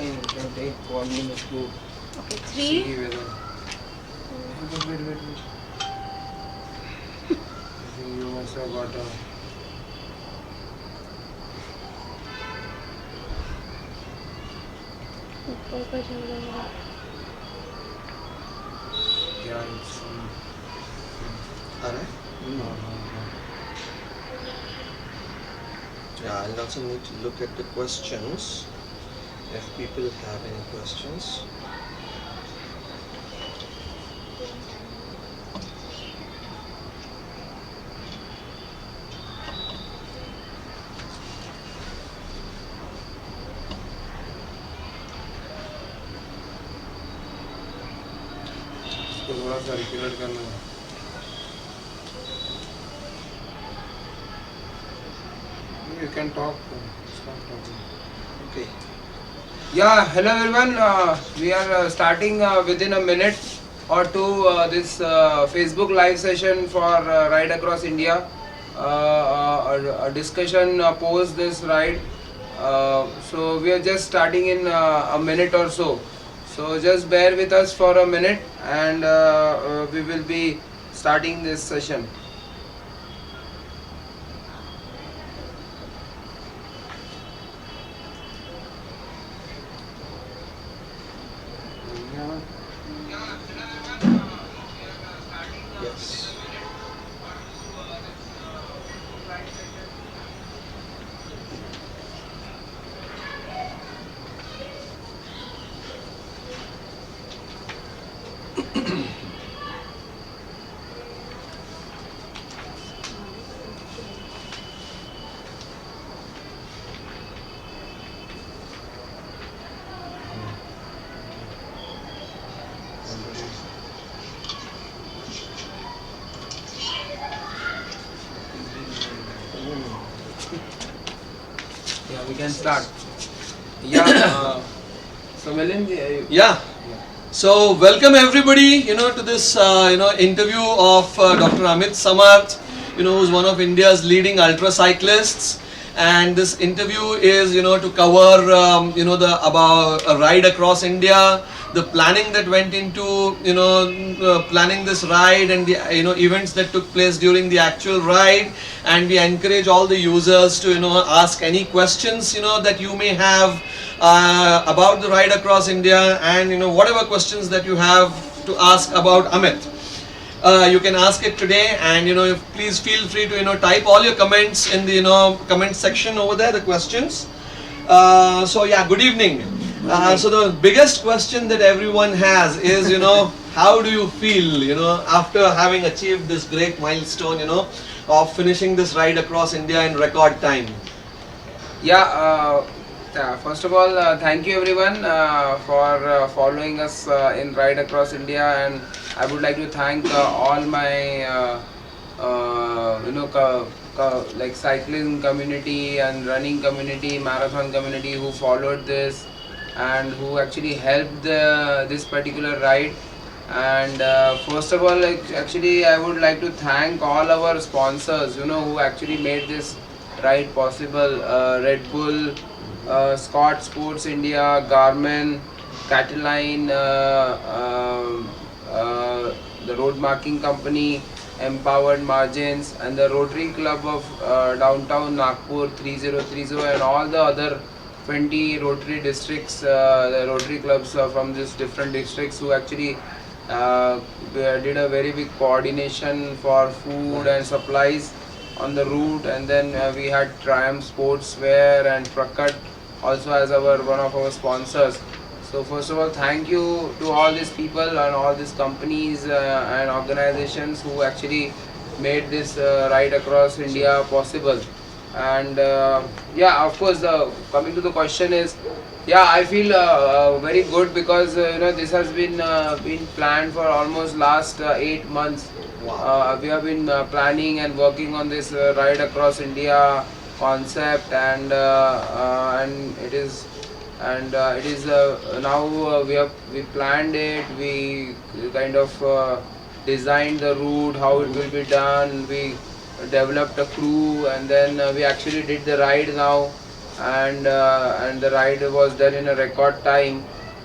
You can take 1 minute to Okay, see 3. whether. Wait. I think you must have got a. ऊपर का चल रहा है. Yeah, it's from. Alright. Yeah, I'll also need to look at the questions if people have any questions. इसको थोड़ा circulate करना है. You can talk. Start talking. Okay. Yeah, hello everyone. We are starting within a minute or two this Facebook live session for Ride Across India. A discussion post this ride. So we are just starting in a minute or so. So just bear with us for a minute and we will be starting this session. Yes. Yeah, we can start. Yeah. So Milind, Yeah. So welcome everybody, to this interview of Dr. Amit Samarth, who's one of India's leading ultra cyclists. And this interview is, to cover, the about a ride across India, the planning that went into, planning this ride and the, events that took place during the actual ride. And we encourage all the users to, ask any questions, that you may have about the ride across India, and whatever questions that you have to ask about Amit. You can ask it today, and please feel free to type all your comments in the comment section over there, the questions. So yeah, good evening. So the biggest question that everyone has is how do you feel after having achieved this great milestone of finishing this ride across India in record time? Yeah, first of all, thank you everyone for following us in Ride Across India, and I would like to thank all my like cycling community and running community, marathon community who followed this and who actually helped this particular ride. And first of all, actually, I would like to thank all our sponsors, who actually made this ride possible. Red Bull, Scott Sports India, Garmin, Cataline, the road marking company, Empowered Margins, and the Rotary Club of downtown Nagpur 3030, and all the other 20 Rotary districts, the Rotary clubs from these different districts who actually did a very big coordination for food and supplies on the route. And then we had Triumph Sportswear and Prakat also as one of our sponsors. So first of all, thank you to all these people and all these companies and organizations who actually made this ride across India possible. And yeah, of course, coming to the question is, yeah, I feel very good because this has been planned for almost last 8 months. We have been planning and working on this ride across India concept, and it is now we planned it. We kind of designed the route, how it will be done. We developed a crew, and then we actually did the ride now. and the ride was done in a record time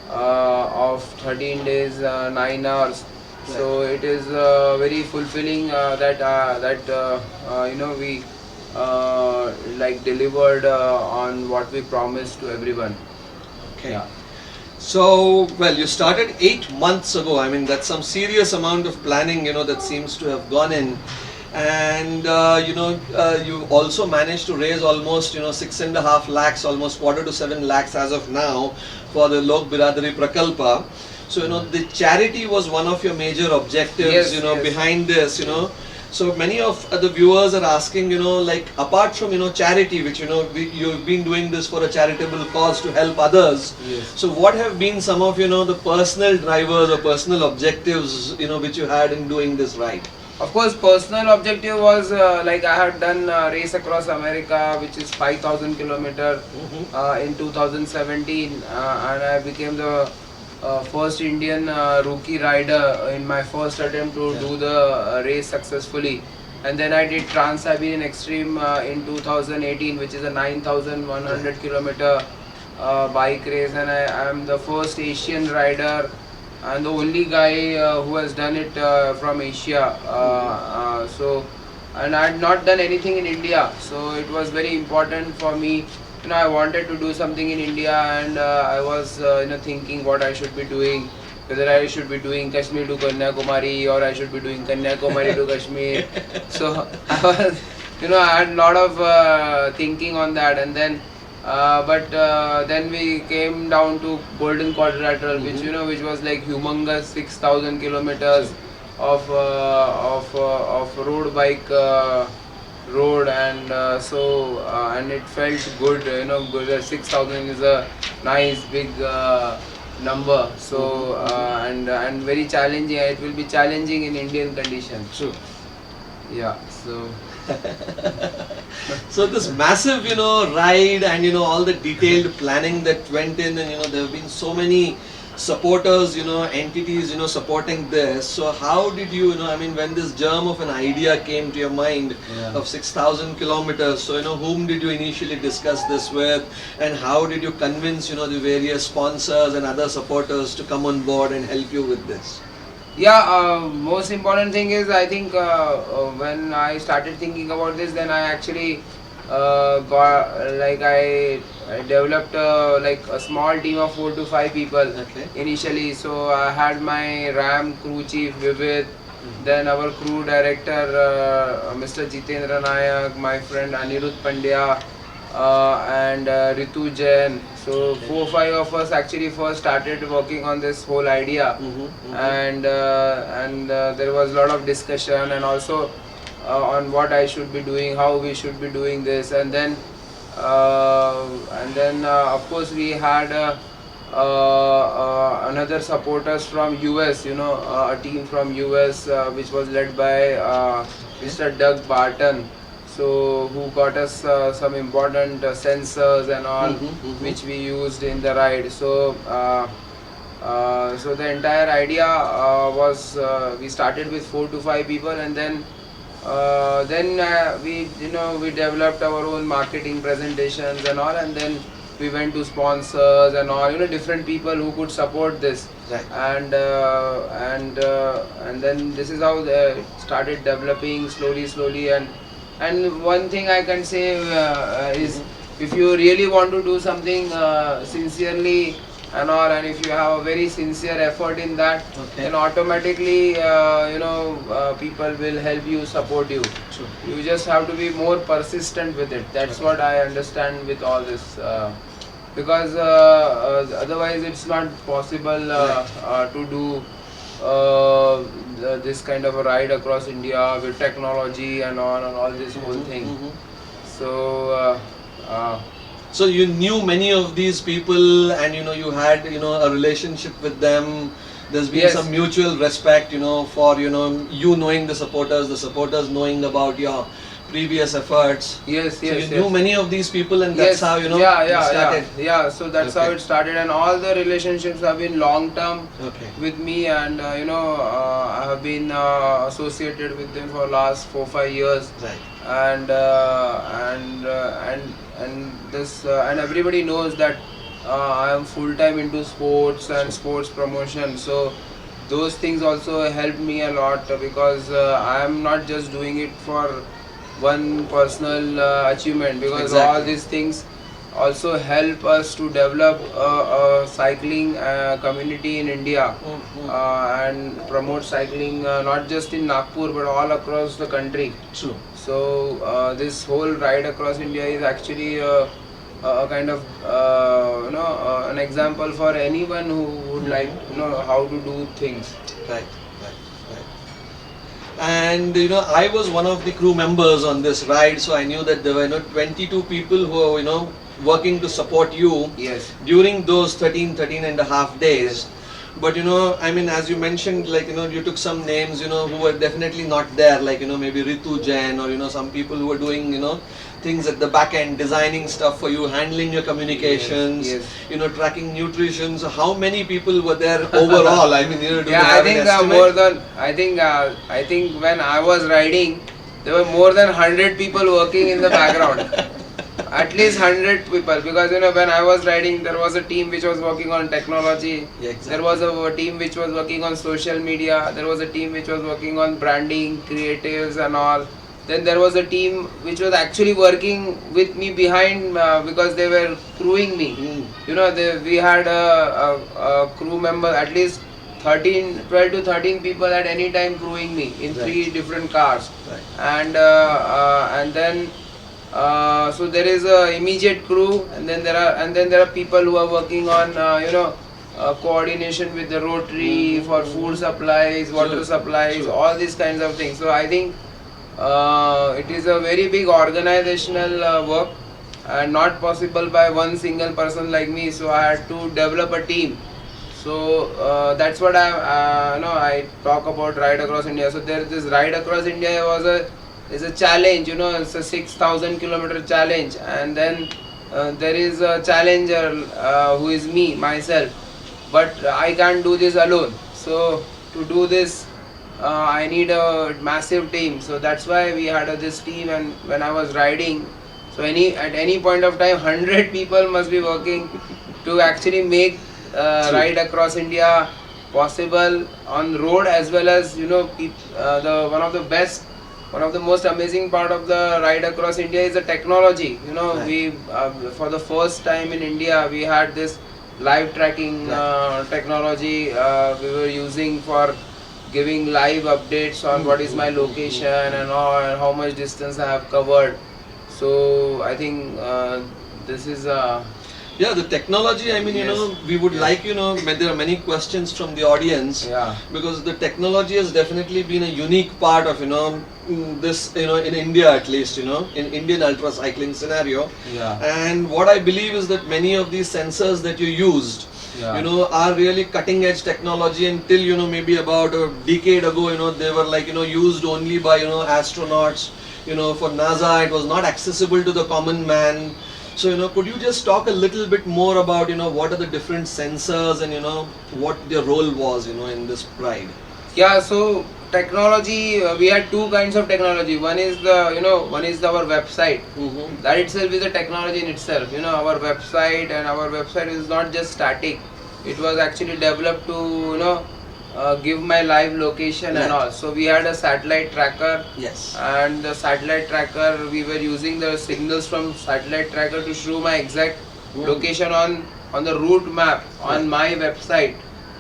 of 13 days, 9 hours. So it is very fulfilling that we like delivered on what we promised to everyone. Okay. Yeah. So, well, you started 8 months ago. I mean, that's some serious amount of planning, that seems to have gone in. And, you also managed to raise almost, 6.5 lakhs, almost quarter to 7 lakhs as of now for the Lok Biradari Prakalpa. So, the charity was one of your major objectives, Yes, yes. behind this. So many of the viewers are asking, like apart from charity, which you've been doing this for a charitable cause to help others. Yes. So what have been some of the personal drivers or personal objectives which you had in doing this ride? Of course, personal objective was like I had done race across America, which is 5,000 kilometer in 2017, and I became the first Indian rookie rider in my first attempt to do the race successfully. And then I did Trans-Siberian Extreme in 2018, which is a 9,100 kilometer bike race, and I am the first Asian rider and the only guy who has done it from Asia. And I had not done anything in India, so it was very important for me. I wanted to do something in India, and I was thinking what I should be doing, whether I should be doing Kashmir to Kanyakumari or I should be doing Kanyakumari to Kashmir. So I was, I had a lot of thinking on that, and then then we came down to Golden Quadrilateral, which was like humongous 6,000 kilometers of road bike road, and and it felt good. Good. 6,000 is a nice big number. So and very challenging. It will be challenging in Indian conditions. True. Yeah. So. So this massive, ride and all the detailed planning that went in, and there have been so many supporters, entities, supporting this. So how did you, when this germ of an idea came to your mind of 6,000 kilometers, so whom did you initially discuss this with, and how did you convince, the various sponsors and other supporters to come on board and help you with this? Yeah, most important thing is I think when I started thinking about this, then I actually I developed like a small team of 4 to 5 people initially. So I had my RAM crew chief Vivid, then our crew director Mr. Jitendra Nayak, my friend Anirudh Pandya, and Ritu Jain. So 4 or 5 of us actually first started working on this whole idea, and there was a lot of discussion, and also on what I should be doing, how we should be doing this, and then of course we had another supporters from US, a team from US which was led by Mr. Doug Barton. So who got us some important sensors and all, which we used in the ride. So so the entire idea was we started with 4 to 5 people, and then we we developed our own marketing presentations and all, and then we went to sponsors and all, different people who could support this. Right. And then this is how it started developing slowly. And one thing I can say is, if you really want to do something sincerely and all, and if you have a very sincere effort in that, then automatically people will help you, support you. True. You just have to be more persistent with it. That's what I understand with all this, because otherwise it's not possible to do this kind of a ride across India with technology and all this whole thing. So so you knew many of these people, and you had a relationship with them. There's been some mutual respect, for you knowing the supporters knowing about your previous efforts. Yes. So you knew many of these people, and that's how it started. Yeah. So that's how it started, and all the relationships have been long term with me, and I have been associated with them for last 4-5 years. Right. And and everybody knows that I am full time into sports and sports promotion. So those things also helped me a lot because I am not just doing it for one personal achievement, because Exactly. all these things also help us to develop a cycling community in India and promote cycling not just in Nagpur but all across the country. True. So this whole ride across India is actually a kind of an example for anyone who would like how to do things. Right, right, right. And I was one of the crew members on this ride, so I knew that there were 22 people who were working to support you Yes. during those 13 and a half days. But I mean, as you mentioned, like you took some names who were definitely not there, like maybe Ritu Jain, or some people who were doing things at the back end, designing stuff for you, handling your communications, Yes. tracking nutrition. So how many people were there overall? I mean, do you Yeah, I have an think estimate? more than I think when I was riding, there were more than 100 people working in the background. At least 100 people, because when I was riding, there was a team which was working on technology. Yeah, exactly. There was a team which was working on social media. There was a team which was working on branding, creatives, and all. Then there was a team which was actually working with me behind because they were crewing me. We had a crew member, at least 12 to 13 people at any time crewing me in Right. 3 different cars. Right. And then so there is a immediate crew, and then there are people who are working on coordination with the Rotary for food supplies, water Sure. supplies, Sure. all these kinds of things. So I think it is a very big organizational work and not possible by one single person like me. So I had to develop a team. So that's what I talk about Ride Across India. So there this Ride Across India is a challenge. It's a 6,000 kilometer challenge, and then there is a challenger who is me myself. But I can't do this alone. So to do this, I need a massive team. So that's why we had this team. And when I was riding, so at any point of time, 100 people must be working to actually make True. Ride Across India possible on road, as well as one of the most amazing part of the Ride Across India is the technology. Right. We for the first time in India we had this live tracking technology we were using for giving live updates on what is my location and all, and how much distance I have covered. So I think this is Yeah, the technology, I mean, Yes. we would Yes. like, there are many questions from the audience. yeah. Because the technology has definitely been a unique part of, this, in India at least, in Indian ultra cycling scenario. Yeah. And what I believe is that many of these sensors that you used, Yeah. are really cutting edge technology. Until, maybe about a decade ago, they were like, used only by, astronauts. For NASA, it was not accessible to the common man. So, could you just talk a little bit more about, what are the different sensors and, what their role was, in this ride? Yeah, so technology, we had two kinds of technology. One is our website. Mm-hmm. That itself is a technology in itself. Our website, and our website is not just static. It was actually developed to give my live location Right. and all. So we had a satellite tracker, Yes. and the satellite tracker, we were using the signals from satellite tracker to show my exact location on the route map on my website,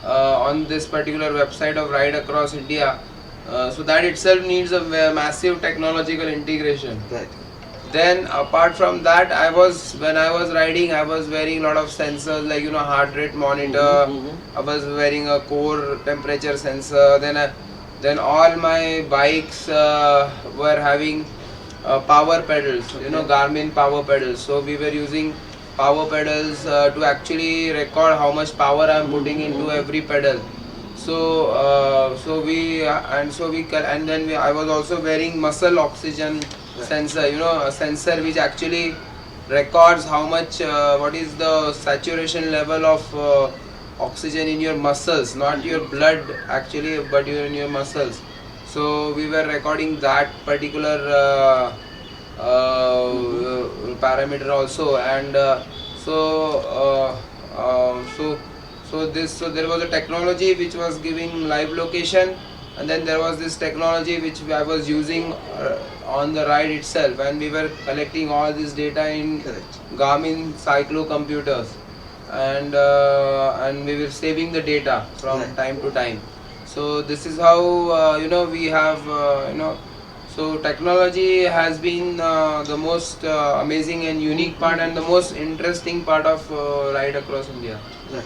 on this particular website of Ride Across India. So that itself needs a massive technological integration. Right. Then apart from that, when I was riding, I was wearing a lot of sensors like heart rate monitor. Mhm. I was wearing a core temperature sensor. Then all my bikes were having power pedals. Garmin power pedals. So we were using power pedals to actually record how much power I am putting into every pedal. I was also wearing muscle oxygen sensor. A sensor which actually records how much what is the saturation level of oxygen in your muscles, not your blood actually, but in your muscles. So we were recording that particular parameter also, and so there was a technology which was giving live location, and then there was this technology which I was using on the ride itself, and we were collecting all this data in Correct. Garmin Cyclo computers, and we were saving the data from Right. time to time. So this is how we have so technology has been the most amazing and unique part, and the most interesting part of ride across India. Right.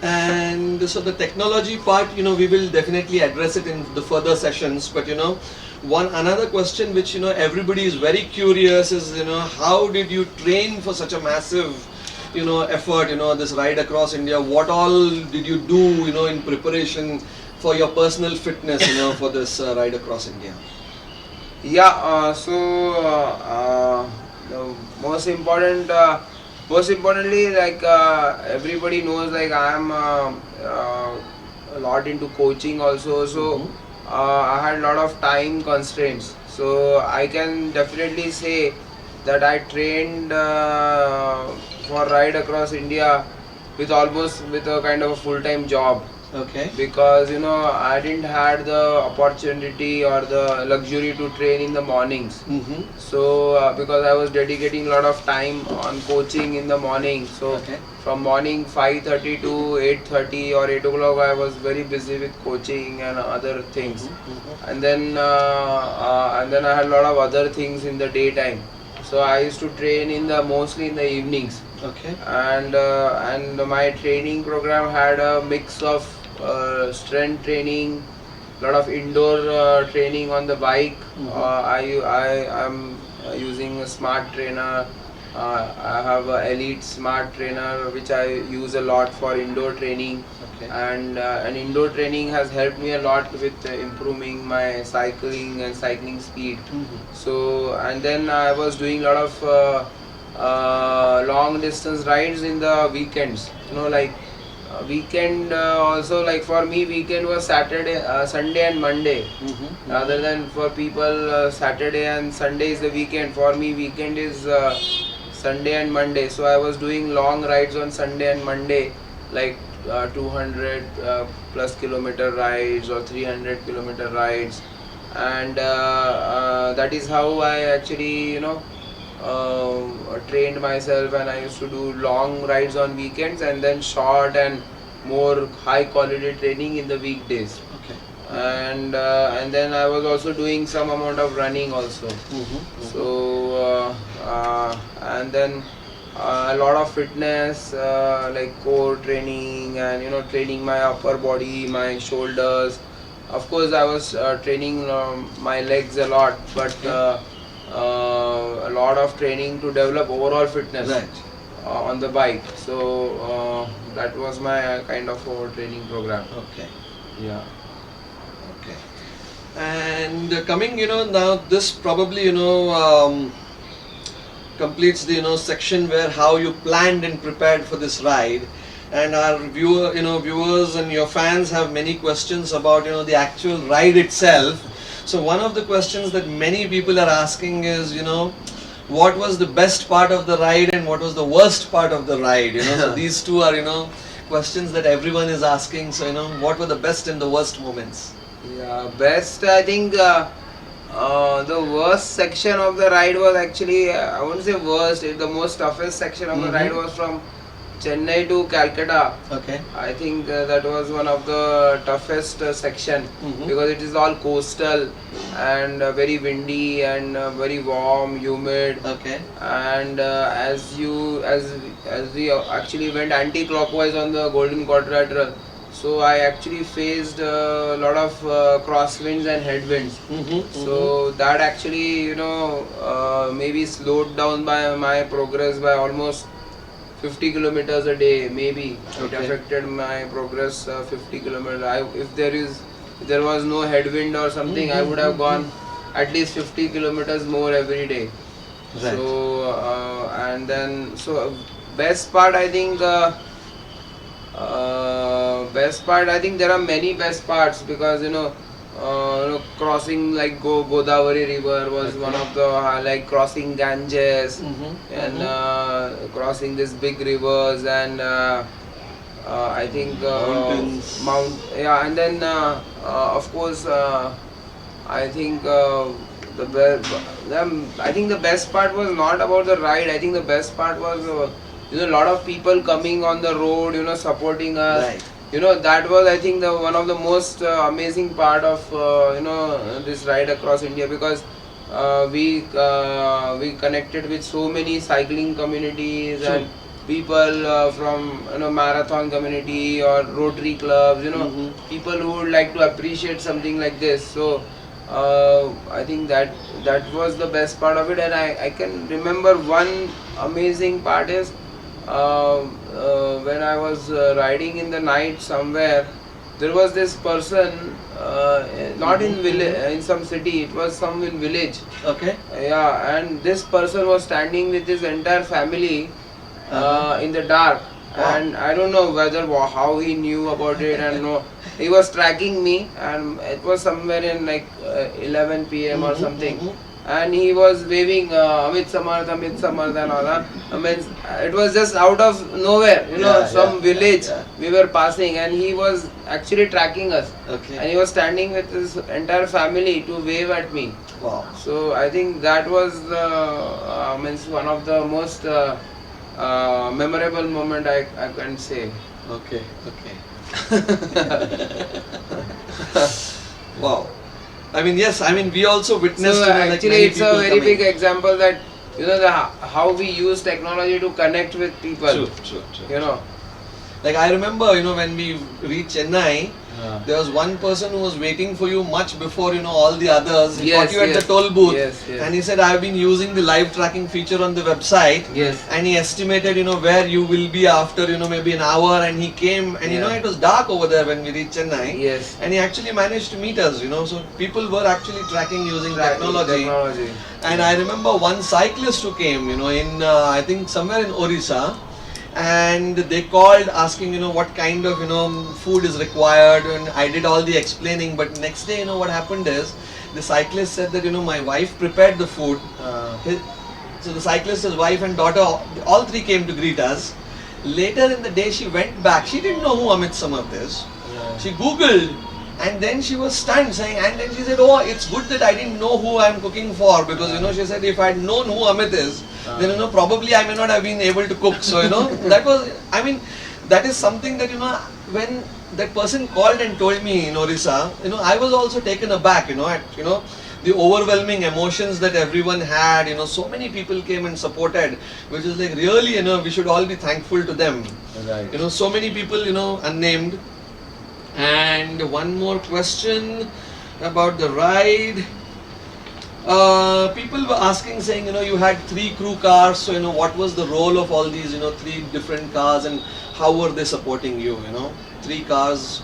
And so the technology part, we will definitely address it in the further sessions. But another question which everybody is very curious is how did you train for such a massive effort, this ride across India? What all did you do in preparation for your personal fitness for this ride across India? Yeah, the most importantly, like everybody knows, like I am a lot into coaching also. So Mhm. I had a lot of time constraints. So I can definitely say that I trained for ride across India with a kind of a full-time job, Okay. because I didn't had the opportunity or the luxury to train in the mornings. Mm-hmm. So because I was dedicating a lot of time on coaching in the morning, so Okay. from morning 5:30 to 8:30 or 8 o'clock I was very busy with coaching and other things. Mm-hmm. And then I had a lot of other things in the daytime. So I used to train mostly in the evenings, Okay. and my training program had a mix of strength training, lot of indoor training on the bike. Mhm. I am using a smart trainer. I have a elite smart trainer which I use a lot for indoor training, Okay. and indoor training has helped me a lot with improving my cycling and cycling speed. Mhm. So, and then I was doing a lot of long distance rides in the weekends. Like weekend also, like for me weekend was Sunday and Monday, Mhm. rather than for people Saturday and Sunday is the weekend. For me weekend is Sunday and Monday. So I was doing long rides on Sunday and Monday, like 200 plus kilometer rides or 300-kilometer rides, and that is how I actually trained myself, and I used to do long rides on weekends, and then short and more high quality training in the weekdays. Okay. And then I was also doing some amount of running also. Mhm. So and then a lot of fitness, like core training, and training my upper body, my shoulders. Of course I was training my legs a lot, but a lot of training to develop overall fitness Right. on the bike. So that was my kind of training program. Okay. Yeah. Okay. And coming, now this probably, completes the, section where how you planned and prepared for this ride. And our viewers and your fans have many questions about, the actual ride itself. So one of the questions that many people are asking is, what was the best part of the ride and what was the worst part of the ride? So these two are, questions that everyone is asking. So, what were the best and the worst moments? Yeah, best, I think the worst section of the ride was actually, I wouldn't say worst, the most toughest section of the ride was from Chennai to Calcutta. Okay. I think that was one of the toughest section, because it is all coastal and very windy and very warm, humid. Okay. And as we actually went anti-clockwise on the Golden Quadrilateral, so I actually faced a lot of crosswinds and headwinds. So that actually maybe slowed down by my progress by almost 50 kilometers a day, maybe. It Okay. affected my progress 50 kilometers. If there was no headwind or something, I would have gone at least 50 kilometers more every day. Right. So and then best part, I think best part, I think there are many best parts, because crossing like Godavari River was one of the like crossing Ganges and crossing these big rivers and I think Mountains. and then of course I think I think the best part was not about the ride. I think the best part was a lot of people coming on the road, supporting us. Right. That was I think the one of the most amazing part of this ride across India because we connected with so many cycling communities True. and people from marathon community or Rotary clubs, people who would like to appreciate something like this. So I think that was the best part of it, and I can remember one amazing part is when I was riding in the night somewhere. There was this person, not in village, in some city. It was some in village. Okay. Yeah, and this person was standing with his entire family in the dark, and I don't know whether how he knew about it, and no, he was tracking me, and it was somewhere in like 11 p.m. or something, and he was waving Amit Samarth and all that. I mean, it was just out of nowhere, some village we were passing, and he was actually tracking us, Okay. and he was standing with his entire family to wave at me. Wow. So I think that was the means one of the most memorable moment I can say. Okay. Wow. I mean, yes. I mean, we also witnessed. So like actually, many it's a people very coming. big example that how we use technology to connect with people. True. Like I remember, when we reached Chennai, there was one person who was waiting for you much before all the others. He Yes, caught you at yes. the toll booth, Yes, yes. and he said, "I have been using the live tracking feature on the website." Yes. And he estimated, where you will be after, maybe an hour. And he came, and Yeah. it was dark over there when we reached Chennai. Yes. And he actually managed to meet us. So people were actually tracking using technology. And I remember one cyclist who came, in I think somewhere in Orissa, and they called asking, what kind of, food is required, and I did all the explaining. But next day, what happened is, the cyclist said that, my wife prepared the food. So the cyclist, his wife and daughter, all three came to greet us. Later in the day, she went back. She didn't know who Amit Samarth is. She Googled, and then she was stunned, saying, and then she said, "Oh, it's good that I didn't know who I'm cooking for, because she said if I'd known who Amit is, then probably I may not have been able to cook." So that was, I mean, that is something that when that person called and told me in Orissa, I was also taken aback, at the overwhelming emotions that everyone had. So many people came and supported, which is like really, we should all be thankful to them. Right. So many people, unnamed. And one more question about the ride. People were asking, saying, you had 3 crew cars, so, what was the role of all these, 3 different cars, and how were they supporting you, 3 cars,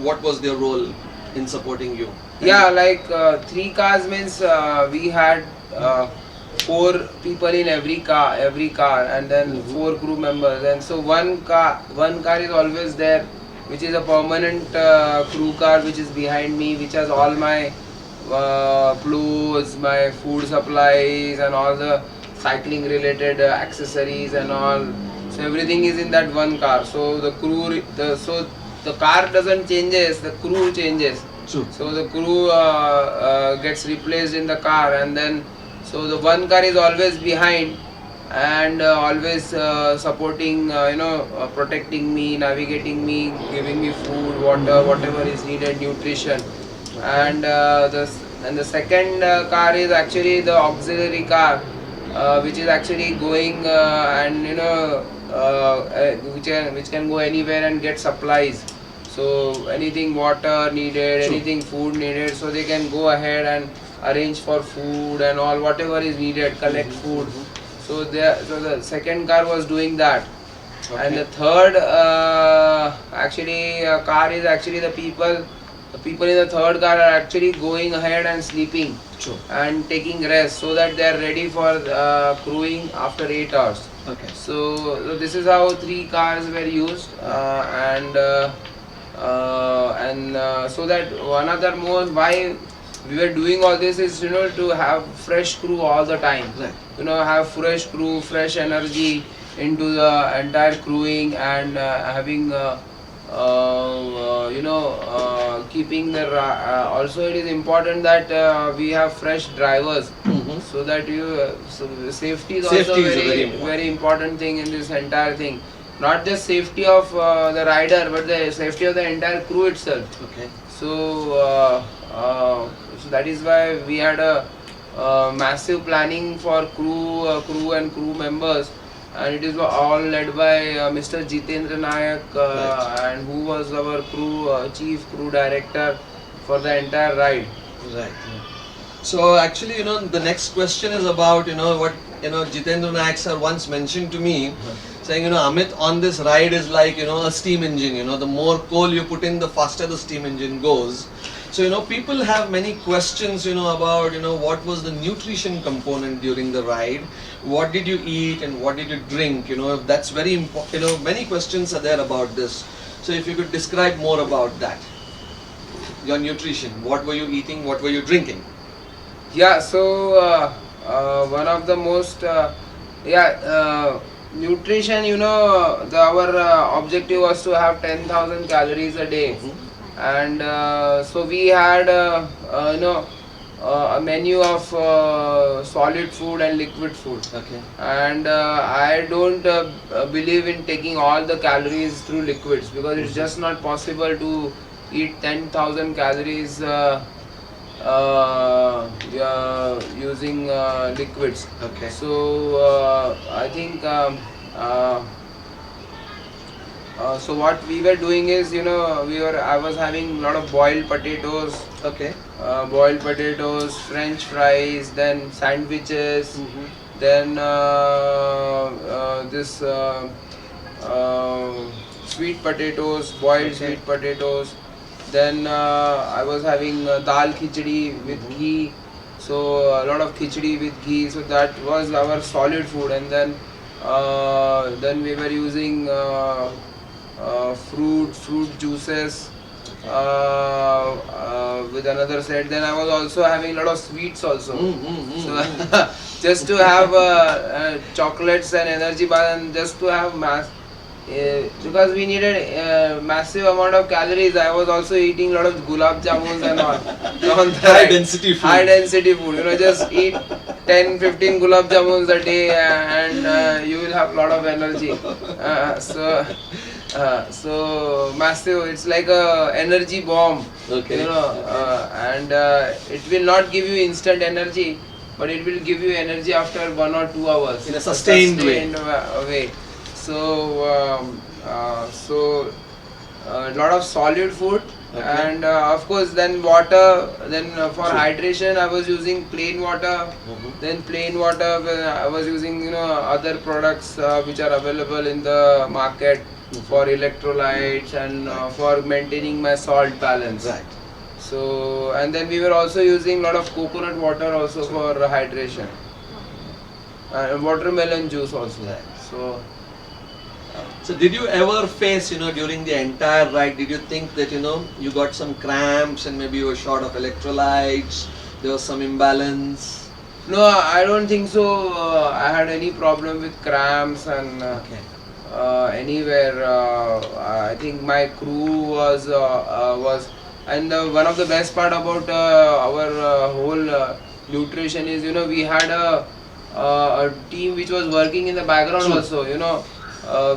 what was their role in supporting you? Yeah, like 3 cars means we had 4 people in every car, and then 4 crew members, and so one car is always there, which is a permanent crew car, which is behind me, which has all my clothes, my food supplies, and all the cycling related accessories and all. So everything is in that one car. So the car doesn't changes, the crew changes. True. So the crew gets replaced in the car, and then so the one car is always behind and always supporting, protecting me, navigating me, giving me food, water, whatever is needed, nutrition. And the second car is actually the auxiliary car, which is actually going and which can go anywhere and get supplies. So anything water needed, anything food needed, so they can go ahead and arrange for food and all whatever is needed, collect food. So the second car was doing that. Okay. And the third car is actually the people in the third car are actually going ahead and sleeping. True. And taking rest so that they are ready for crewing after 8 hours. Okay. So this is how 3 cars were used, and So that one other more why we were doing all this is to have fresh crew all the time. Right. Have fresh crew, fresh energy into the entire crewing, and having keeping the also it is important that we have fresh drivers, so that so safety is also Safety is very very important. very important thing in this entire thing. Not just safety of the rider, but the safety of the entire crew itself. Okay. So that is why we had a massive planning for crew and crew members, and it is all led by Mr. Jitendra Nayak, Right. and who was our chief crew director for the entire ride. Right. So actually, the next question is about, what, Jitendra Nayak sir once mentioned to me, saying, Amit, on this ride is like, a steam engine, the more coal you put in, the faster the steam engine goes. So, people have many questions, about, what was the nutrition component during the ride, what did you eat and what did you drink, that's very important, many questions are there about this. So if you could describe more about that, your nutrition, what were you eating, what were you drinking? Yeah, so one of the most nutrition, our objective was to have 10,000 calories a day. And so we had a menu of solid food and liquid food. Okay. And I don't believe in taking all the calories through liquids, because it's just not possible to eat 10,000 calories using liquids. Okay. So I think so what we were doing is, I was having a lot of boiled potatoes, Okay. French fries, then sandwiches, then this sweet potatoes, boiled Okay. sweet potatoes. Then I was having dal khichdi with ghee, so a lot of khichdi with ghee. So that was our solid food, and then we were using fruit juices with another set. Then I was also having a lot of sweets also. So just to have chocolates and energy bar, and just to have because we needed massive amount of calories. I was also eating a lot of gulab jamuns and all. High density food. High density food. Just eat 10-15 gulab jamuns a day, and you will have a lot of energy. So massive. It's like a energy bomb. Okay. And it will not give you instant energy, but it will give you energy after 1 or 2 hours. In a sustained way. way. So a lot of solid food. Okay. And of course then water. Then for hydration I was using plain water. Then plain water I was using other products which are available in the market for electrolytes and for maintaining my salt balance. Right. So, and then we were also using a lot of coconut water also for hydration, and watermelon juice also. Right. So did you ever face, during the entire ride, did you think that, you got some cramps and maybe you were short of electrolytes, there was some imbalance? no, I don't think so. I had any problem with cramps and Okay. anywhere. I think my crew was and one of the best part about our whole nutrition is we had a team which was working in the background also.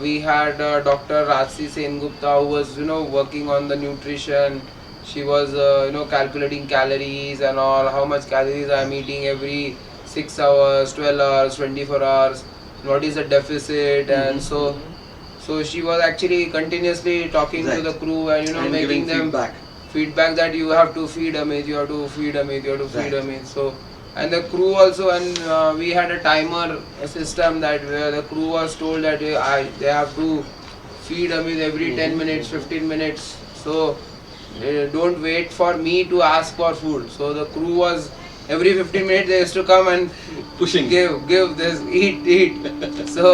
We had Dr. Rajsi Sengupta, who was working on the nutrition. She was calculating calories and all, how much calories I am eating every 6 hours, 12 hours, 24 hours, what is the deficit, and so she was actually continuously talking to Right. the crew and And making giving them feedback that you have to feed Amit, you have to feed Amit, you have to feed Right. Amit. So, and the crew also, and we had a timer system that where the crew was told that they have to feed Amit every 10 minutes, 15 minutes. So don't wait for me to ask for food. So the crew was every 15 minutes they used to come and Pushing. give this, eat. So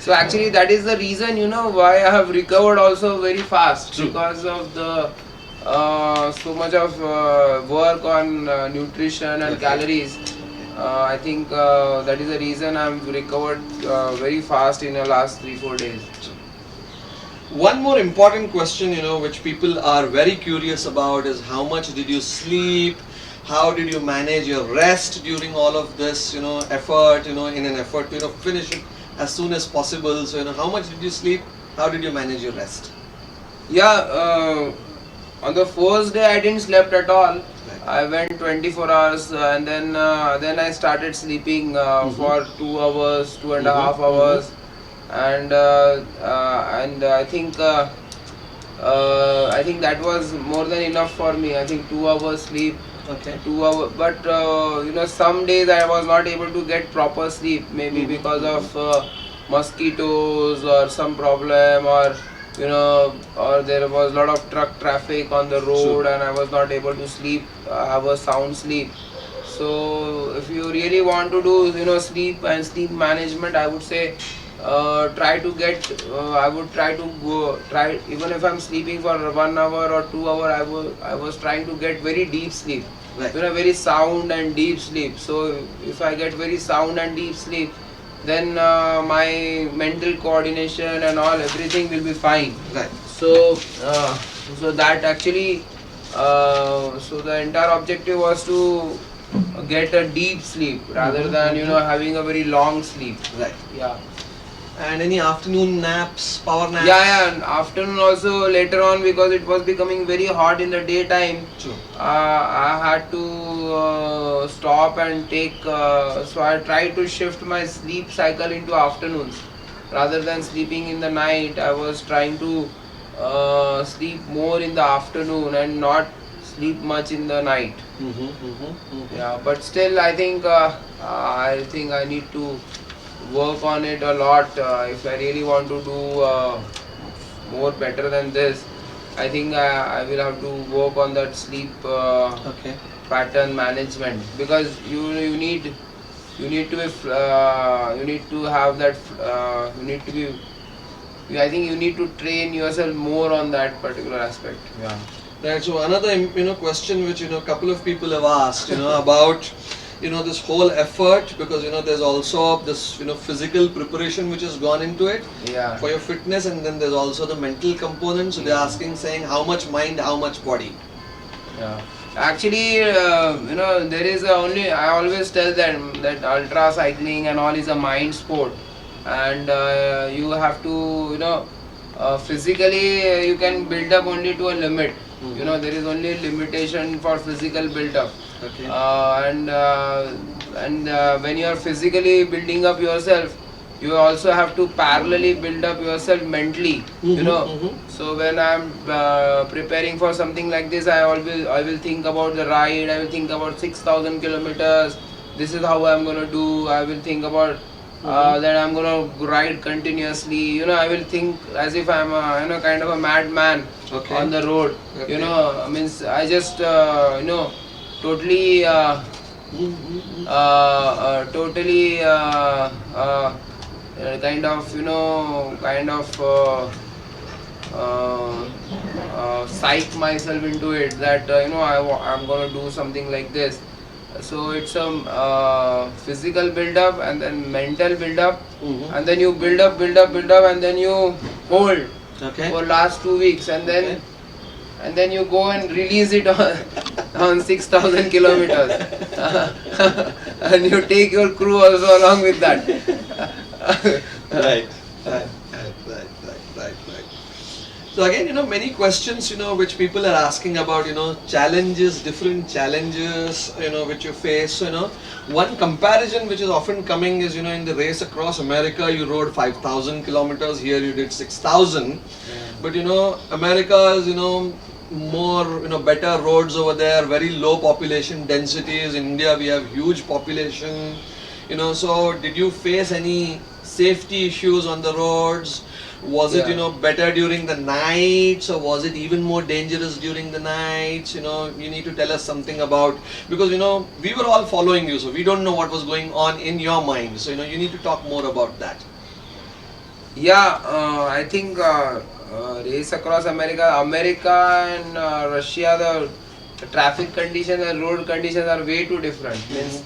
So actually that is the reason, you know, why I have recovered also very fast. True. Because of the so much of work on nutrition and Okay. calories. I think that is the reason I'm recovered very fast in the last 3-4 days. One more important question, you know, which people are very curious about is how much did you sleep? How did you manage your rest during all of this, you know, effort, you know, in an effort to, you know, finish it as soon as possible? So, you know, how much did you sleep? How did you manage your rest? Yeah, on the first day I didn't slept at all. I went 24 hours and then I started sleeping for 2 hours, 2.5 hours, and I think that was more than enough for me. I think 2 hours sleep. Okay. 2 hours, but you know, some days I was not able to get proper sleep, maybe because of mosquitoes or some problem, or you know, or there was a lot of truck traffic on the road, and I was not able to sleep, have a sound sleep. So if you really want to do, you know, sleep and sleep management, I would say try to get I would try to go try, even if I'm sleeping for 1 hour or 2 hour, I was trying to get very deep sleep. Right. You know, very sound and deep sleep. So if I get very sound and deep sleep, then my mental coordination and all, everything will be fine. Right. So so that actually so the entire objective was to get a deep sleep rather than, you know, having a very long sleep. Right. Yeah. And any afternoon naps, power naps? Yeah, and afternoon also later on, because it was becoming very hot in the daytime. True. I had to stop and take. So I tried to shift my sleep cycle into afternoons rather than sleeping in the night. I was trying to sleep more in the afternoon and not sleep much in the night. Yeah, but still, I think I need to work on it a lot if I really want to do more better than this. I think I will have to work on that sleep Okay. pattern management, because you need to be you need to have that you need to be, I think you need to train yourself more on that particular aspect. Yeah. Right. So another, you know, question which, you know, couple of people have asked, you know, about, you know, this whole effort, because, you know, there's also this, you know, physical preparation which has gone into it Yeah. for your fitness, and then there's also the mental component. So they're asking, saying how much mind, how much body. Yeah. Actually, you know, there is only, I always tell them that ultra cycling and all is a mind sport, and you have to, you know, physically you can build up only to a limit. You know, there is only a limitation for physical build up. Okay. And when you are physically building up yourself, you also have to parallelly build up yourself mentally. You know, so when I'm preparing for something like this, I will think about the ride. I will think about 6,000 kilometers. This is how I'm gonna do. I will think about that I'm gonna ride continuously. You know, I will think as if I'm you know, kind of a madman on the road. Okay. You know, means I just you know, totally totally kind of, you know, kind of psych myself into it that you know, I'm gonna do something like this. So it's a physical build up and then mental build up, and then you build up, and then you hold for last 2 weeks, and then and then you go and release it on 6,000 kilometers and you take your crew also along with that. Right. So again, you know, many questions, you know, which people are asking about, you know, challenges, different challenges, you know, which you face. So, you know, one comparison which is often coming is, you know, in the race across America, you rode 5,000 kilometers, here you did 6,000. But, you know, America is, you know, more, you know, better roads over there, very low population densities. In India, we have huge population, you know. So did you face any safety issues on the roads? Was it, you know, better during the nights, or was it even more dangerous during the nights? You know, you need to tell us something about, because, you know, we were all following you, so we don't know what was going on in your mind. So, you know, you need to talk more about that. Yeah, I think race across America and Russia, the traffic conditions and road conditions are way too different. Means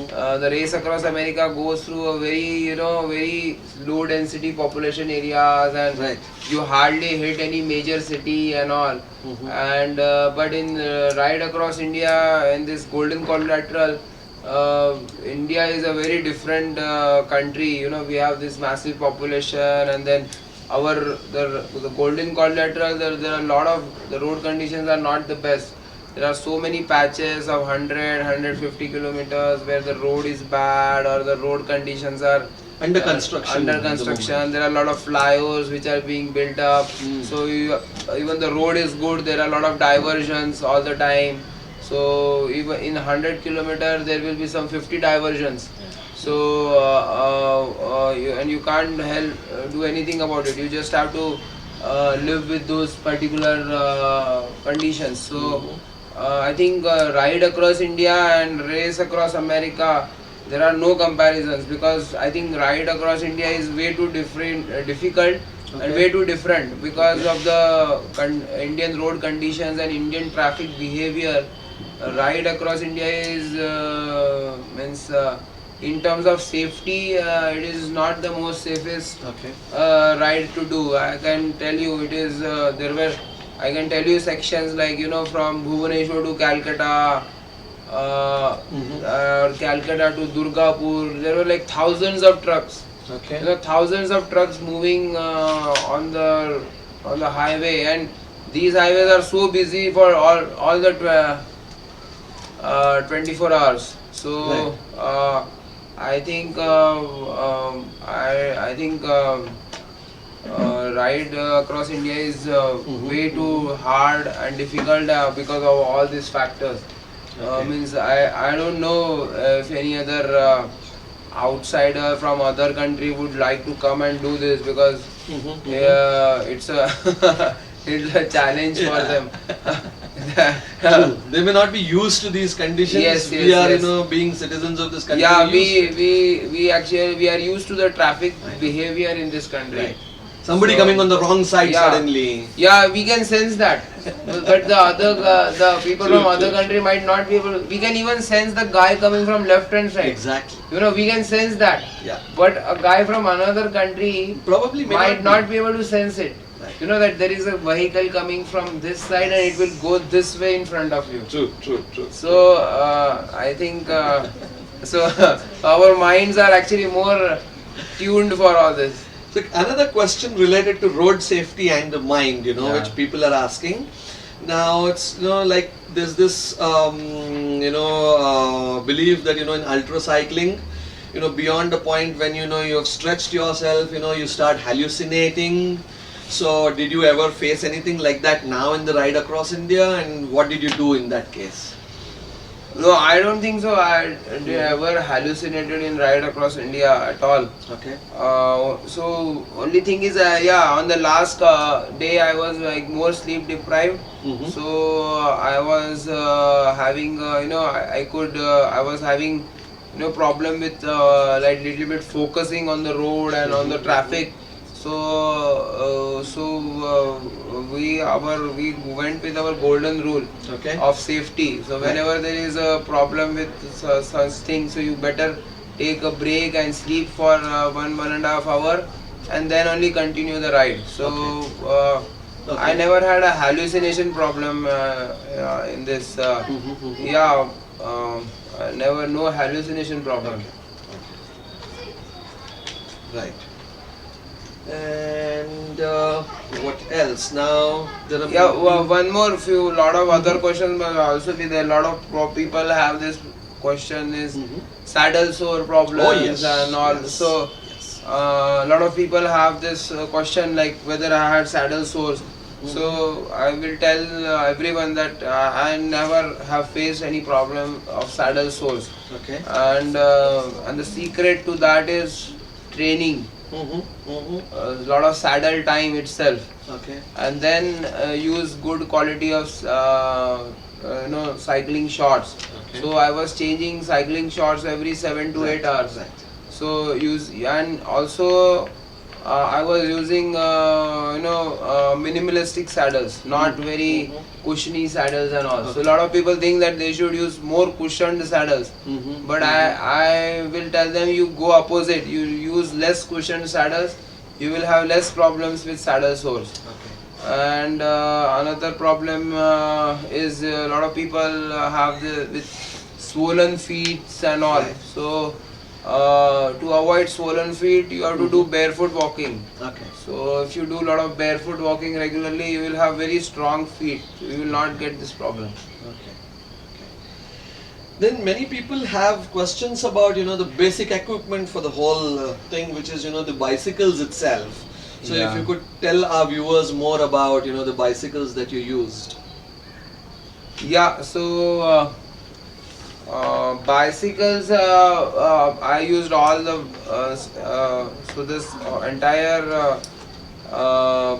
the race across America goes through a very low density population areas, and Right. you hardly hit any major city and all. And but in ride across India in this golden quadrilateral, India is a very different country. You know, we have this massive population, and then the golden quadrilateral. There are a lot of the road conditions are not the best. There are so many patches of 150 kilometers where the road is bad or the road conditions are Under construction. Under at the construction. moment. There are a lot of flyovers which are being built up. Mm. So even the road is good. There are a lot of diversions all the time. So even in 100 kilometers there will be some 50 diversions. So and you can't help do anything about it. You just have to live with those particular conditions. So I think ride across India and race across America, there are no comparisons, because I think ride across India is way too difficult and Okay. way too different because of the Indian road conditions and Indian traffic behavior. Ride across India is means in terms of safety, it is not the most safest Okay. ride to do. I can tell you it is. I can tell you sections like, you know, from Bhubaneswar to Calcutta, Calcutta to Durgapur. There were like thousands of trucks. Okay. You know, thousands of trucks moving on the highway, and these highways are so busy for all the 24 hours. So I think I think ride across India is way too hard and difficult because of all these factors. Okay. Means I don't know if any other outsider from other country would like to come and do this, because it's a it's a challenge for them. True. They may not be used to these conditions. Yes, we yes, are, yes. you know, being citizens of this country. Yeah, used to it. we actually we are used to the traffic Right. behavior in this country. Right. Somebody So- coming on the wrong side Yeah. suddenly. Yeah, we can sense that, but the people True, from other true. country might not be able. We can even sense the guy coming from left hand side. Exactly. You know, we can sense that. Yeah. But a guy from another country Probably may might not be able to sense it. Right. You know that there is a vehicle coming from this side and it will go this way in front of you. True, true, true. So I think so our minds are actually more tuned for all this. So another question related to road safety and the mind, you know, Yeah. which people are asking. Now it's, you know, like there's this belief that, you know, in ultra cycling, you know, beyond the point when, you know, you have stretched yourself, you know, you start hallucinating. So did you ever face anything like that now in the ride across India, and what did you do in that case? No, I don't think so. I ever hallucinated in ride across India at all. Okay. So only thing is, yeah, on the last day I was like more sleep deprived. Mhm. So I was having, I was having, you know, problem with like little bit focusing on the road and on the traffic. So we went with our golden rule Okay. of safety. So whenever there is a problem with such things, so you better take a break and sleep for 1.5 hour, and then only continue the ride. So I Okay. never had a hallucination problem in this. Yeah, no hallucination problem. Right. And what else? Now there are Yeah, one more lot of other questions, but also be there. A lot of people have this question is saddle sore problems Oh, yes, and all. yes, So yes. a lot of people have this question like whether I had saddle sores. So I will tell everyone that I never have faced any problem of saddle sores, Okay. and the secret to that is training. A lot of saddle time itself, Okay. and then use good quality of cycling shorts. Okay. So I was changing cycling shorts every 7 to 8 hours. Right. So use, and also I was using minimalistic saddles, not very cushiony saddles and all. So a lot of people think that they should use more cushioned saddles, but I will tell them you go opposite. You use less cushioned saddles, you will have less problems with saddle sores. And another problem is a lot of people have with swollen feet and all. So to avoid swollen feet, you have to do barefoot walking. Okay. So if you do a lot of barefoot walking regularly, you will have very strong feet. So you will not get this problem. Okay. Then many people have questions about the basic equipment for the whole thing, which is the bicycles itself. So if Yeah. you could tell our viewers more about the bicycles that you used. Yeah, so bicycles, I used all the so this entire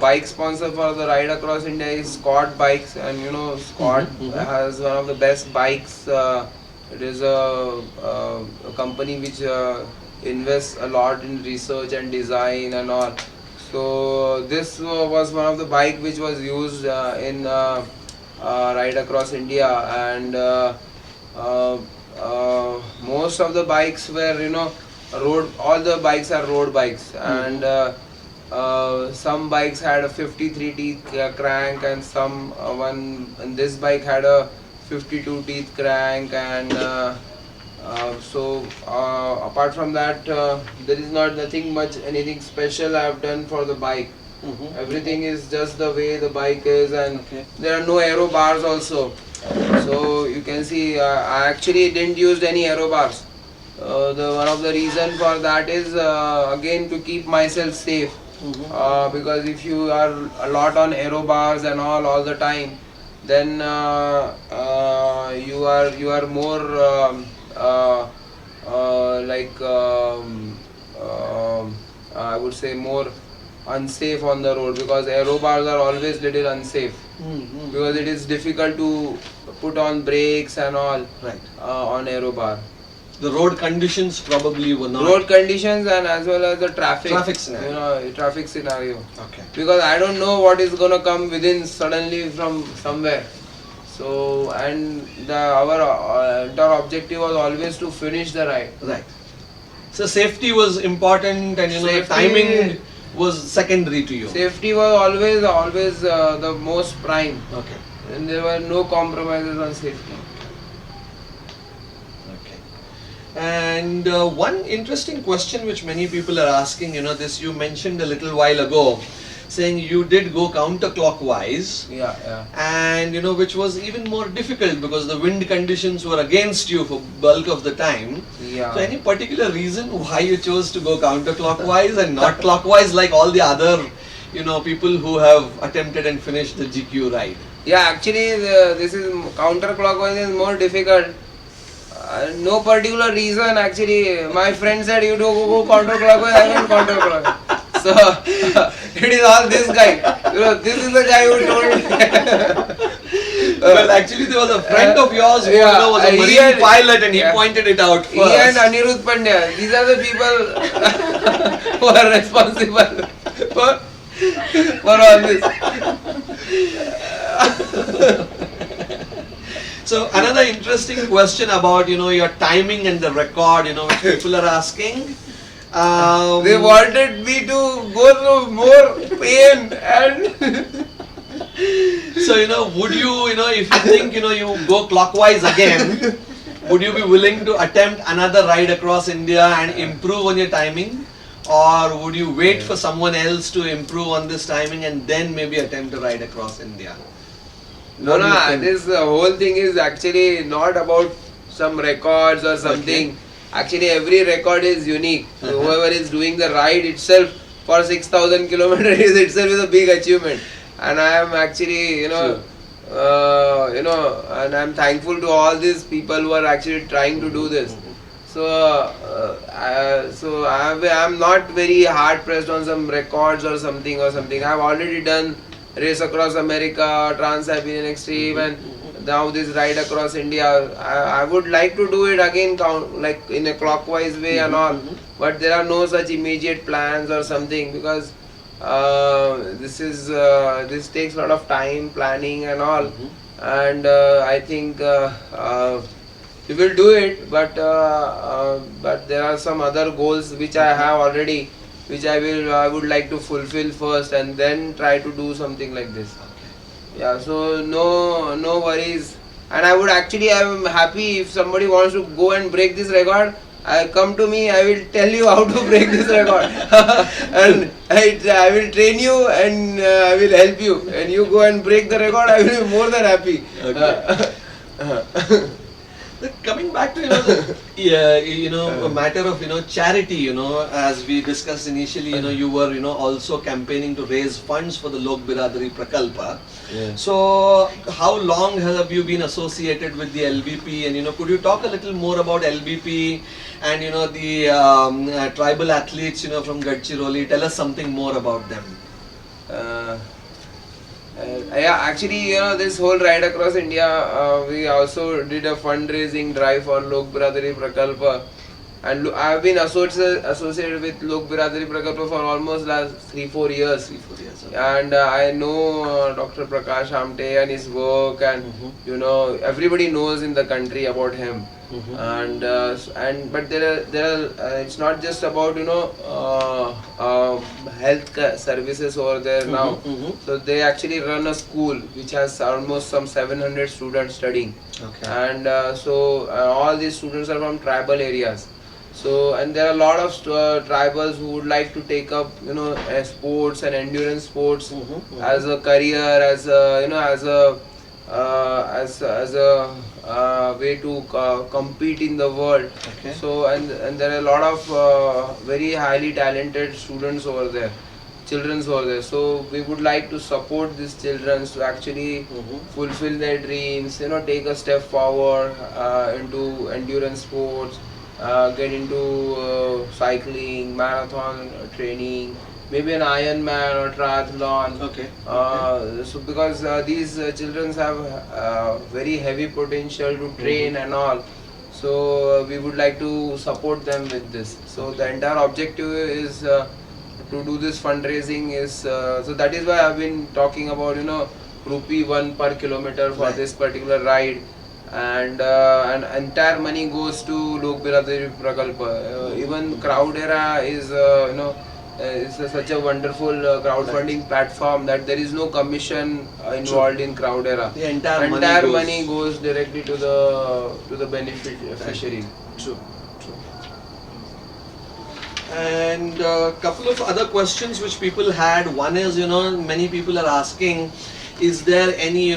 bike sponsor for the ride across India is Scott Bikes, and Scott has one of the best bikes. It is a company which invests a lot in research and design and all. So this was one of the bike which was used in ride across India, and most of the bikes were road. All the bikes are road bikes, and some bikes had a 53 teeth crank, and some and this bike had a 52 teeth crank, and so apart from that, there is nothing much anything special I have done for the bike. Everything is just the way the bike is, and there are no aero bars also. So you can see I actually didn't use any aero bars. One of the reason for that is again to keep myself safe, because if you are a lot on aero bars and all the time, then you are more I would say more unsafe on the road, because aero bars are always little unsafe, because it is difficult to put on brakes and all on aero bar. The road conditions probably were not. Road conditions and as well as the traffic scenario. Traffic scenario. Okay. Because I don't know what is gonna come within suddenly from somewhere. So and our entire objective was always to finish the ride. Right. So safety was important, and the timing was secondary to you. Safety was always the most prime. Okay. And there were no compromises on safety. And one interesting question which many people are asking, this you mentioned a little while ago, saying you did go counterclockwise. Yeah. And which was even more difficult because the wind conditions were against you for bulk of the time. Yeah. So any particular reason why you chose to go counterclockwise and not clockwise like all the other people who have attempted and finished the GQ ride? Yeah, actually this is counterclockwise is more difficult. No particular reason actually. My friend said you do go counterclockwise, I went counterclockwise. So it is all this guy. This is the guy who told me. Well, actually there was a friend of yours who was a marine pilot, and he pointed it out first. He and Anirudh Pandya. These are the people who are responsible for all this. So another interesting question about your timing and the record, which people are asking. They wanted me to go through more pain and. So would you if you think you go clockwise again, would you be willing to attempt another ride across India and improve on your timing, or would you wait for someone else to improve on this timing and then maybe attempt a ride across India? No, this whole thing is actually not about some records or something. Actually, every record is unique. So whoever is doing the ride itself for 6,000 kilometers itself is a big achievement. And I am actually, and I'm thankful to all these people who are actually trying to do this. So, I'm not very hard pressed on some records or something. I've already done Race Across America, Trans-Siberian Extreme, and now this ride across India. I would like to do it again, like in a clockwise way and all. But there are no such immediate plans or something, because this takes a lot of time, planning and all. And I think we will do it, but there are some other goals which I have already, which I would like to fulfill first, and then try to do something like this. Yeah, so no worries. And I'm happy if somebody wants to go and break this record. Come to me, I will tell you how to break this record. And I will train you, and I will help you. And you go and break the record, I will be more than happy. Okay. Coming back to a matter of charity, as we discussed initially, you were also campaigning to raise funds for the Lok Biradari Prakalpa. Yeah. So how long have you been associated with the LBP, and could you talk a little more about LBP and the tribal athletes from Gadchiroli? Tell us something more about them. Yeah, actually, this whole ride across India, we also did a fundraising drive for Lok Biradari Prakalpa, and I've been associated with Lok Biradari Prakalpa for almost last 3-4 years. Okay. And I know Dr. Prakash Amte and his work, and everybody knows in the country about him. But there are it's not just about health services over there now. So they actually run a school which has almost some 700 students studying. Okay. And all these students are from tribal areas. So, and there are a lot of tribals who would like to take up sports and endurance sports as a career, as a way to compete in the world. Okay. So, and there are a lot of very highly talented students over there, children over there. So we would like to support these children to actually fulfill their dreams, take a step forward into endurance sports, get into cycling, marathon training, maybe an Ironman or triathlon. Okay. So because these children have very heavy potential to train and all, so we would like to support them with this. So the entire objective is to do this fundraising is so that is why I've been talking about rupee 1 per kilometer for this particular ride. And entire money goes to Lok Biradari Prakalpa. Even Crowdera is it's such a wonderful crowdfunding platform that there is no commission involved in Crowdera. The entire money goes directly to the beneficiary. True. And a couple of other questions which people had. One is, many people are asking, is there any,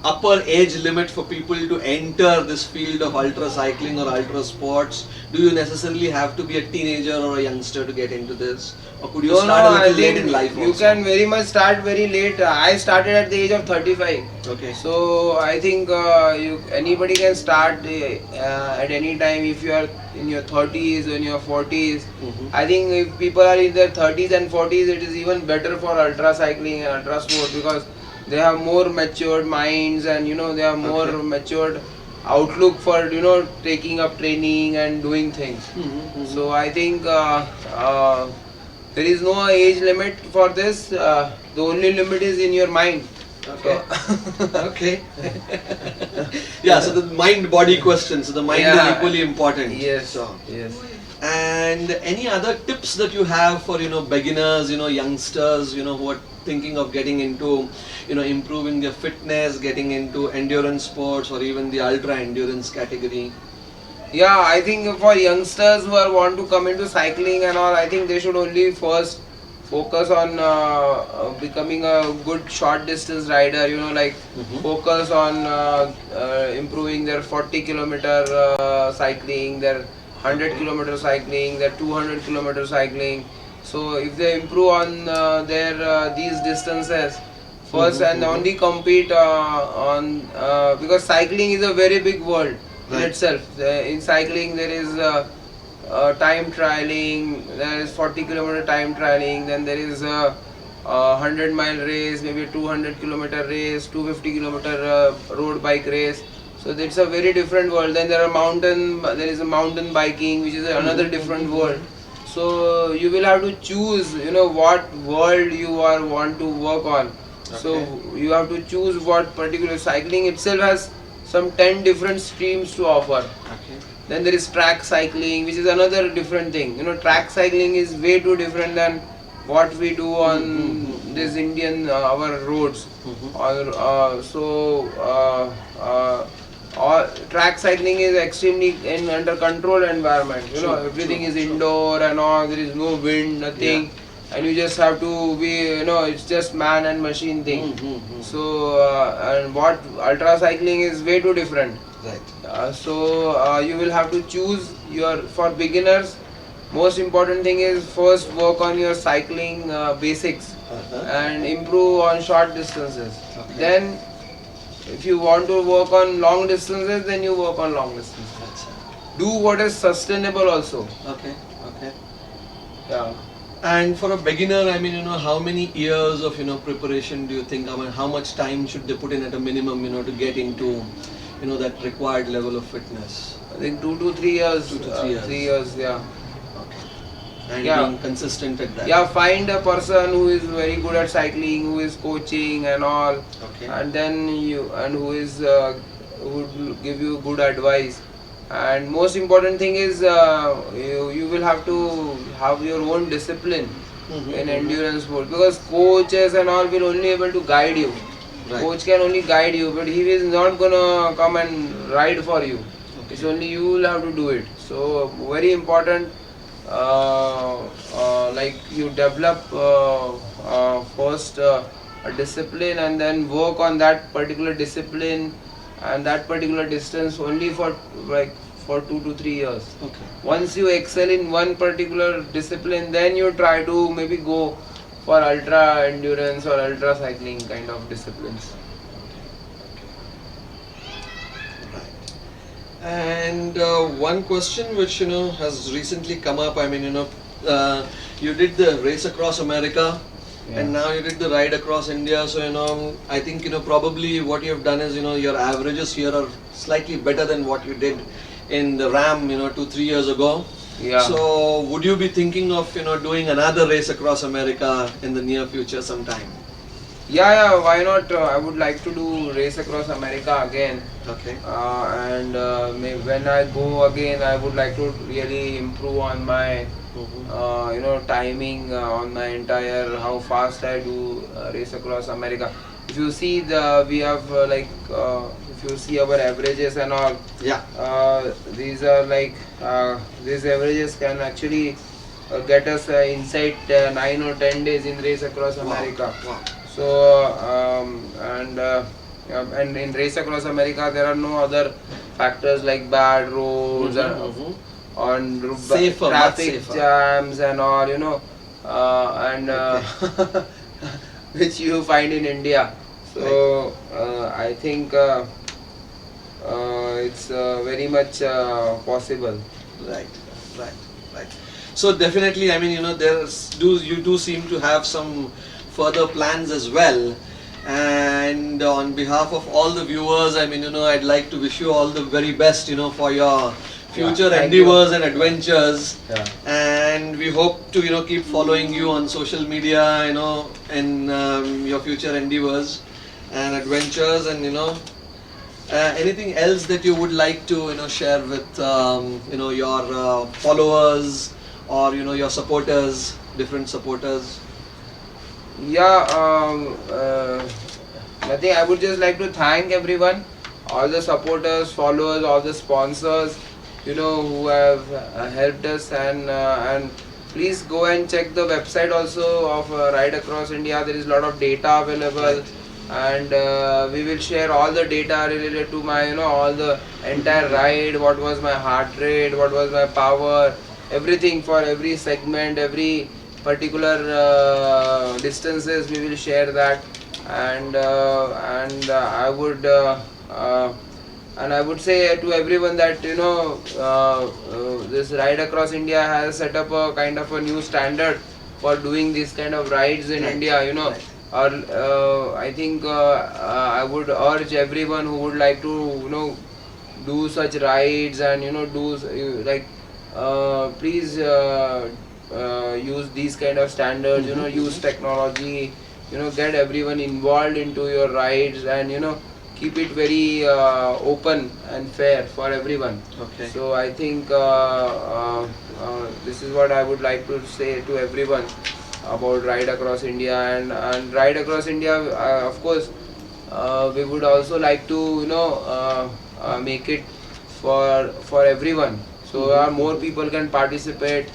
upper age limit for people to enter this field of ultra cycling or ultra sports? Do you necessarily have to be a teenager or a youngster to get into this, or could you start a little late in life? You can very much start very late. I started at the age of 35. Okay. So I think anybody can start at any time. If you are in your 30s or in your 40s, I think if people are in their 30s and 40s, it is even better for ultra cycling and ultra sport, because they have more matured minds, and they have more matured outlook for taking up training and doing things. So I think there is no age limit for this. The only limit is in your mind. Okay. Okay. Yeah, so the mind-body question. So the mind is equally important. Yes. So. Yes. And any other tips that you have for beginners, youngsters, who are thinking of getting into improving their fitness, getting into endurance sports, or even the ultra endurance category? Yeah, I think for youngsters who want to come into cycling and all, I think they should only first focus on becoming a good short distance rider, focus on improving their 40 kilometer cycling, their 100 kilometer cycling, their 200 kilometer cycling. So if they improve on their these distances first, and only compete on because cycling is a very big world in itself. In cycling there is time trialing, there is 40 kilometer time trialing, then there is 100-mile race, maybe 200-kilometer race, 250-kilometer road bike race. So it's a very different world. Then there is a mountain biking, which is another different world. So you will have to choose, what world you are want to work on. So you have to choose what particular. Cycling itself has some 10 different streams to offer. Okay. Then there is track cycling, which is another different thing. Track cycling is way too different than what we do on this Indian our roads. Track cycling is extremely under controlled environment. Everything is indoor and all. There is no wind, nothing, and you just have to be. It's just man and machine thing. So and what ultra cycling is way too different. Right. So you will have to choose for beginners. Most important thing is first work on your cycling basics and improve on short distances. Okay. Then if you want to work on long distances, then you work on long distances. That's it. Do what is sustainable also. Okay. Okay. Yeah. And for a beginner, I mean, how many years of, preparation do you think, how much time should they put in at a minimum, to get into, that required level of fitness? I think 2 to 3 years. 2 to 3 years. 3 years, yeah. Okay. And Yeah. being consistent at that. Yeah, find a person who is very good at cycling, who is coaching and all, Okay. and then who would give you good advice. And most important thing is you will have to have your own discipline in endurance sport, because coaches and all will only able to guide you. Right. Coach can only guide you, but he is not gonna come and ride for you. It's only you will have to do it. So very important. Like you develop first a discipline, and then work on that particular discipline and that particular distance only for 2 to 3 years. Okay. Once you excel in one particular discipline, then you try to maybe go for ultra endurance or ultra cycling kind of disciplines. Right. And one question which has recently come up. I mean, you did the race across America, and now you did the ride across India. So I think probably what you have done is your averages here are slightly better than what you did in the RAM 2-3 years ago. Yeah. So would you be thinking of doing another race across America in the near future sometime? Yeah, why not? I would like to do race across America again. Okay. And when I go again, I would like to really improve on my timing on my entire how fast I do race across America. If you see we have if you see our averages and all, Yeah. these are these averages can actually get us inside 9 or 10 days in race across America. Wow. So and in race across America there are no other factors like bad roads and Safer, much traffic safer. jams and all, which you find in India. So I think it's very much possible. Right. So definitely, I mean, you do seem to have some further plans as well. And on behalf of all the viewers, I mean, I'd like to wish you all the very best, for your future thank endeavors and adventures. Yeah. And we hope to, keep following you on social media, in your future endeavors and adventures, and anything else that you would like to share with your followers or your supporters, different supporters? Yeah, nothing. I would just like to thank everyone, all the supporters, followers, all the sponsors, who have helped us, and please go and check the website also of Ride Across India. There is a lot of data available, and we will share all the data related to my all the entire ride. What was my heart rate? What was my power? Everything for every segment, every particular distances. We will share that, and I would say to everyone that this Ride Across India has set up a kind of a new standard for doing this kind of rides in Right, India, you know. right. Or I think I would urge everyone who would like to, you know, do such rides and, you know, like please use these kind of standards, you know, use technology, you know, get everyone involved into your rides, and, you know, keep it very open and fair for everyone. Okay. So I think this is what I would like to say to everyone about Ride Across India. And Ride Across India, of course, we would also like to, you know, make it for everyone, so more people can participate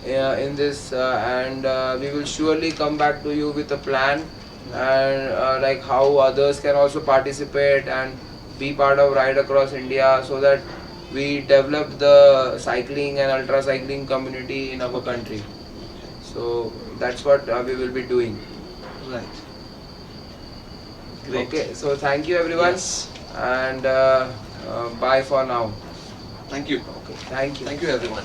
in this, and we will surely come back to you with a plan, and like how others can also participate and be part of Ride Across India, so that we develop the cycling and ultra cycling community in our country. So that's what we will be doing. Right. Great. Okay, so thank you everyone. Yes. And bye for now. Thank you. Okay, thank you. Thank you, everyone.